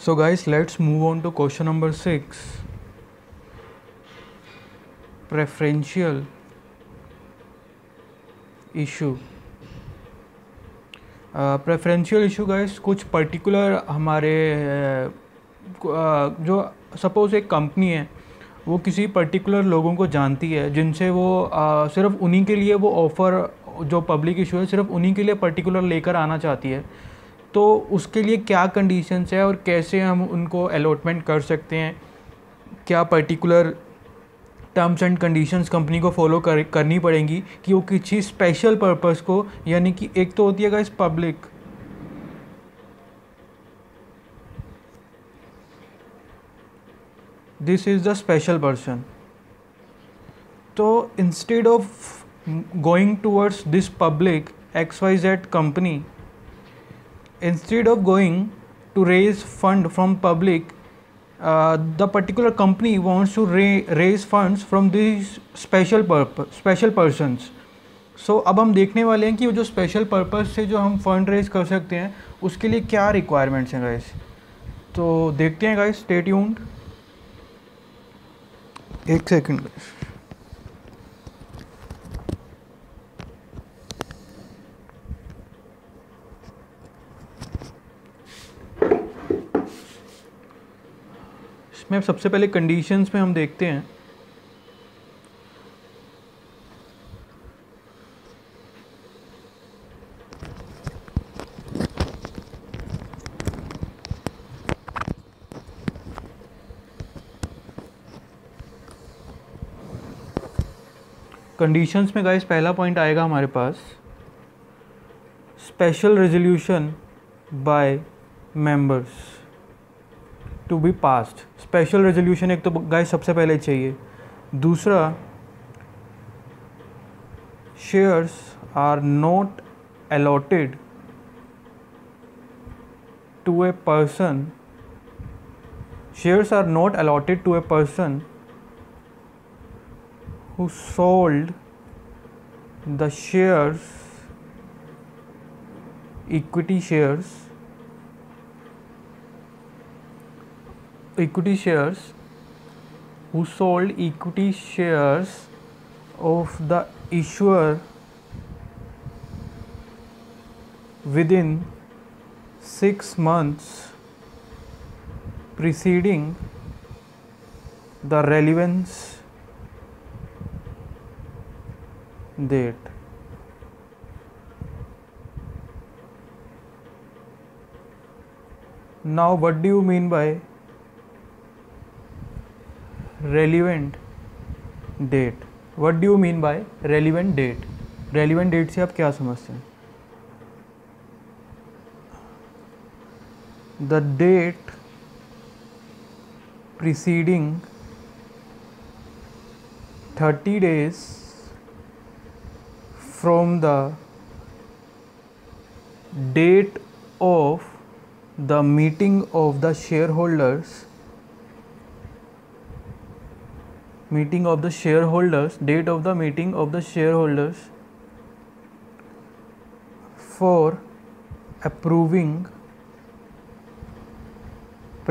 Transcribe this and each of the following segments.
So guys, let's move on to question number 6. Preferential issue. Preferential issue guys कुछ particular हमारे जो suppose एक company है वो किसी पर्टिकुलर लोगों को जानती है जिनसे वो सिर्फ उन्हीं के लिए वो ऑफ़र जो पब्लिक इशू है सिर्फ उन्हीं के लिए पर्टिकुलर लेकर आना चाहती है। तो उसके लिए क्या कंडीशंस है और कैसे हम उनको अलॉटमेंट कर सकते हैं, क्या particular terms and conditions company को फॉलो करनी पड़ेंगी कि वो किसी स्पेशल पर्पस को, यानी कि एक तो होती है guys public, this is the special person. तो instead of going towards this public XYZ company, instead of going to raise fund from public, the particular company wants to raise funds from these special persons. So अब हम देखने वाले हैं कि वो जो special purpose से जो हम फंड रेज कर सकते हैं उसके लिए क्या रिक्वायरमेंट्स हैं गाइस। तो देखते हैं गाइस, स्टे ट्यून्ड। एक सेकंड गाइस। इसमें सबसे पहले कंडीशंस में हम देखते हैं। कंडीशंस में गाइस पहला पॉइंट आएगा हमारे पास, special resolution by members to be passed. Special resolution एक तो गाइस सबसे पहले चाहिए। दूसरा, shares are not allotted to a person, shares are not allotted to a person who sold the shares, equity shares who sold equity shares of the issuer within 6 months preceding the relevance date। Now what do you mean by relevant date? What do you mean by relevant date? relevant date से आप क्या समझते हैं? The date preceding 30 days from the date of the meeting of the shareholders, date of the meeting of the shareholders for approving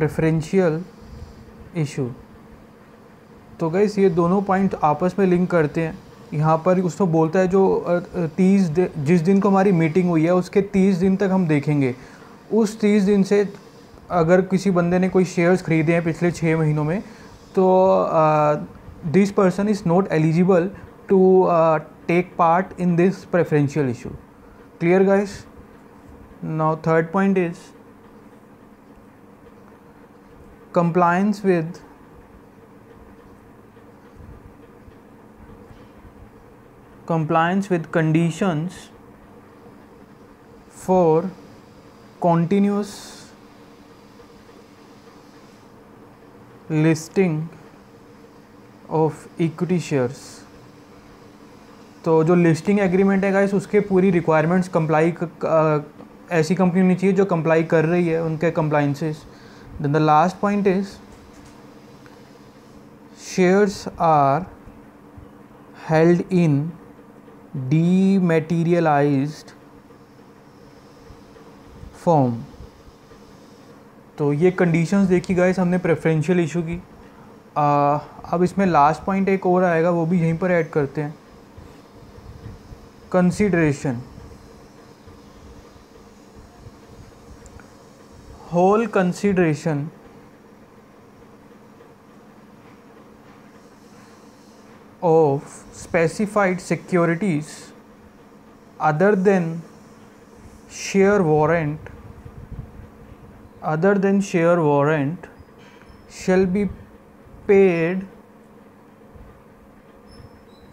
preferential issue। तो guys ये दोनों point आपस में लिंक करते हैं। यहाँ पर उसको बोलता है जो 30 जिस दिन को हमारी मीटिंग हुई है उसके 30 दिन तक हम देखेंगे। उस 30 दिन से अगर किसी बंदे ने कोई शेयर्स खरीदे हैं पिछले 6 महीनों में, तो this person is not eligible to take part in this preferential issue. Clear guys? Now third point is compliance with conditions for continuous listing of equity shares। तो जो लिस्टिंग एग्रीमेंट है गाइस उसके पूरी रिक्वायरमेंट्स कंप्लाई ऐसी company होनी चाहिए जो comply कर रही है उनके compliances. Then the last point is shares are held in dematerialized form। तो ये कंडीशंस देखी गाइस हमने प्रेफरेंशियल इशू की। अब इसमें लास्ट पॉइंट एक और आएगा, वो भी यहीं पर ऐड करते हैं, consideration. Whole consideration of specified securities other than share warrant shall be paid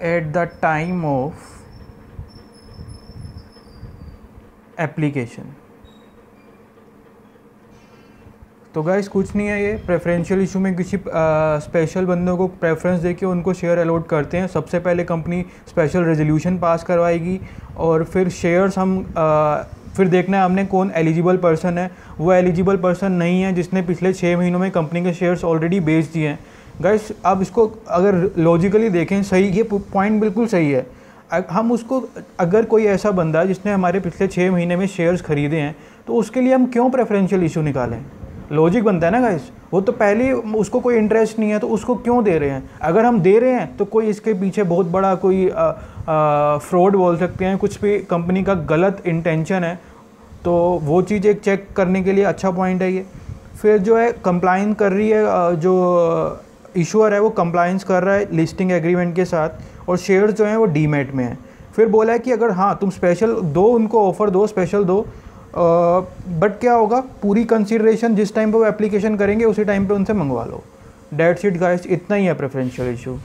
at the time of application। तो गाइस कुछ नहीं है, ये प्रेफरेंशियल इशू में किसी स्पेशल बंदों को प्रेफरेंस देके उनको शेयर अलॉट करते हैं। सबसे पहले कंपनी स्पेशल रेजोल्यूशन पास करवाएगी और फिर शेयर्स हम फिर देखना है हमने कौन एलिजिबल पर्सन है। वो एलिजिबल पर्सन नहीं है जिसने पिछले 6 महीनों में कंपनी के शेयर्स ऑलरेडी बेच दिए हैं। गाइस अब इसको अगर लॉजिकली देखें, सही, ये पॉइंट बिल्कुल सही है। हम उसको, अगर कोई ऐसा बंदा जिसने हमारे पिछले 6 महीने में शेयर्स खरीदे हैं, तो उसके लिए हम क्यों प्रेफरेंशियल इशू निकालें? लॉजिक बनता है ना गाइस। वो तो पहले उसको कोई इंटरेस्ट नहीं है, तो उसको क्यों दे रहे हैं? अगर हम दे रहे हैं तो कोई इसके पीछे बहुत बड़ा कोई फ्रॉड बोल सकते हैं, कुछ भी कंपनी का गलत इंटेंशन है। तो वो चीज़ एक चेक करने के लिए अच्छा पॉइंट है ये। फिर जो है कंप्लाइंस कर रही है, जो इशूअर है वो कंप्लाइंस कर रहा है लिस्टिंग एग्रीमेंट के साथ, और शेयर्स जो हैं वो डीमैट में है। फिर बोला है कि अगर हाँ तुम स्पेशल दो, उनको ऑफ़र दो, स्पेशल दो, बट क्या होगा, पूरी कंसीडरेशन जिस टाइम पे वो एप्लीकेशन करेंगे उसी टाइम पे उनसे मंगवा लो। डेट्स इट गाइस, इतना ही है प्रेफरेंशियल इशू।